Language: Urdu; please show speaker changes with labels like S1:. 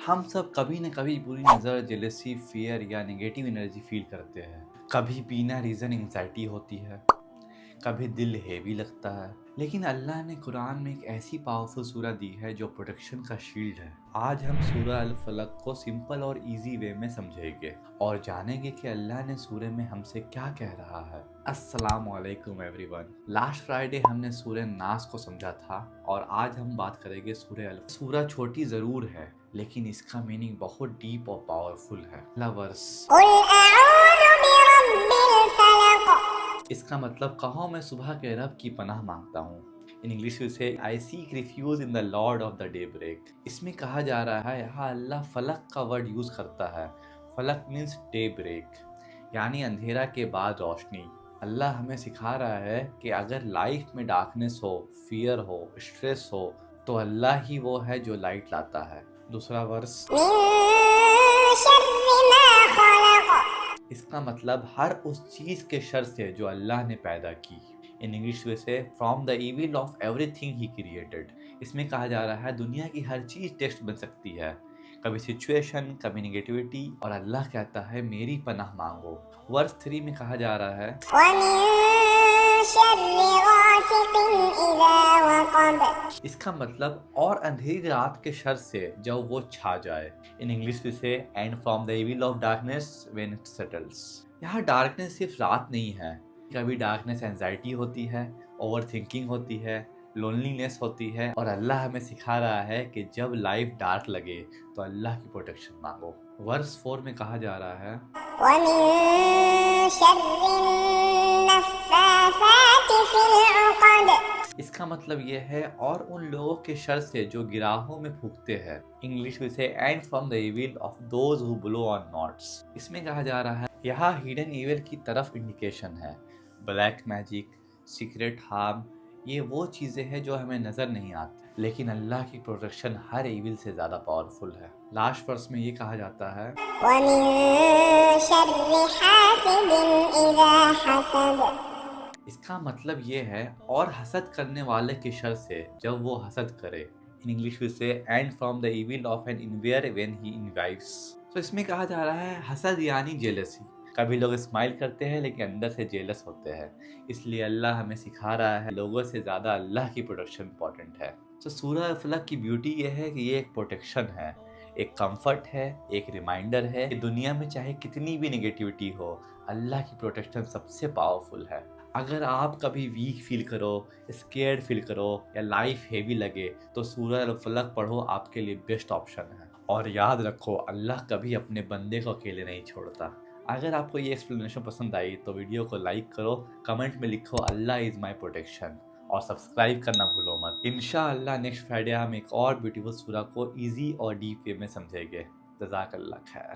S1: ہم سب کبھی نہ کبھی بری نظر، جیلسی، فیئر یا نگیٹو انرجی فیل کرتے ہیں۔ کبھی بینا ریزن انگزائٹی ہوتی ہے، کبھی دل ہیوی لگتا ہے۔ لیکن اللہ نے قرآن میں ایک ایسی پاورفل سورہ دی ہے جو پروٹیکشن کا شیلڈ ہے۔ آج ہم سورہ الفلق کو سمپل اور ایزی وے میں سمجھیں گے اور جانیں گے کہ اللہ نے سورہ میں ہم سے کیا کہہ رہا ہے۔ السلام علیکم ایوری ون۔ لاسٹ فرائیڈے ہم نے سورہ ناس کو سمجھا تھا اور آج ہم بات کریں گے سورہ الفلق۔ سورہ چھوٹی ضرور ہے لیکن اس کا میننگ بہت ڈیپ اور پاورفل ہے۔ لورس، اس کا مطلب کہو میں صبح کے رب کی پناہ مانگتا ہوں۔ ان انگلش سے I seek refuge in the Lord of the daybreak۔ اس میں کہا جا رہا ہے یہاں اللہ فلق کا ورڈ یوز کرتا ہے۔ فلق مینس ڈے بریک، یعنی اندھیرا کے بعد روشنی۔ اللہ ہمیں سکھا رہا ہے کہ اگر لائف میں ڈارکنیس ہو، فیئر ہو، اسٹریس ہو تو اللہ ہی وہ ہے جو لائٹ لاتا ہے۔ دوسرا ورس، اس کا مطلب ہر اس چیز کے شر سے جو اللہ نے پیدا کی۔ ان انگلش سے from the evil of everything he created. اس میں کہا جا رہا ہے دنیا کی ہر چیز ٹیسٹ بن سکتی ہے، کبھی سچویشن، کبھی نگیٹیوٹی، اور اللہ کہتا ہے میری پناہ مانگو۔ ورس 3 میں کہا جا رہا ہے اس کا مطلب اور اندھیری رات کے شر سے جب وہ چھا جائے۔ ان انگلش سے and from the evil of darkness when it settles. یہاں ڈارکنیس صرف رات نہیں ہے، کبھی ڈارکنیس اینزائٹی ہوتی ہے، اوور تھنکنگ ہوتی ہے، لونلینس ہوتی ہے، اور اللہ ہمیں سکھا رہا ہے کہ جب لائف ڈارک لگے تو اللہ کی پروٹیکشن مانگو۔ ورس 4 میں کہا جا رہا ہے اس کا مطلب یہ ہے اور ان لوگوں کے شر سے جو گراہوں میں پھونکتے ہیں۔ انگلش میں سے and from the evil of those who blow on knots. اس میں کہا جا رہا ہے یہاں ہیڈن ایول کی طرف انڈیکیشن ہے۔ بلیک میجک، سیکریٹ ہارم، یہ وہ چیزیں ہیں جو ہمیں نظر نہیں آتی، لیکن اللہ کی پروٹیکشن ہر ایول سے زیادہ پاورفل ہے۔ لاسٹ ورس میں یہ کہا جاتا ہے اس کا مطلب یہ ہے اور حسد کرنے والے کے شر سے جب وہ حسد کرے۔ ان انگلش سے and from the evil of an envier when he invites. تو اس میں کہا جا رہا ہے حسد یعنی جیلسی۔ کبھی لوگ اسمائل کرتے ہیں لیکن اندر سے جیلس ہوتے ہیں، اس لیے اللہ ہمیں سکھا رہا ہے لوگوں سے زیادہ اللہ کی پروٹیکشن امپورٹنٹ ہے۔ تو سورہ الفلق کی بیوٹی یہ ہے کہ یہ ایک پروٹیکشن ہے، ایک کمفرٹ ہے، ایک ریمائنڈر ہے کہ دنیا میں چاہے کتنی بھی نگیٹیوٹی ہو، اللہ کی پروٹیکشن سب سے پاورفل ہے۔ اگر آپ کبھی ویک فیل کرو، اسکیئرڈ فیل کرو یا لائف ہیوی لگے تو سورہ الفلق پڑھو، آپ کے لیے بیسٹ آپشن ہے۔ اور یاد رکھو اللہ کبھی اپنے بندے کو اکیلے نہیں چھوڑتا۔ اگر آپ کو یہ ایکسپلینیشن پسند آئی تو ویڈیو کو لائک کرو، کمنٹ میں لکھو اللہ از مائی پروٹیکشن، اور سبسکرائب کرنا بھولو مت۔ انشاءاللہ نیکسٹ فرائیڈے ہم ایک اور بیوٹیفل سورہ کو ایزی اور ڈیپ وے میں سمجھیں گے۔ جزاک اللہ خیر۔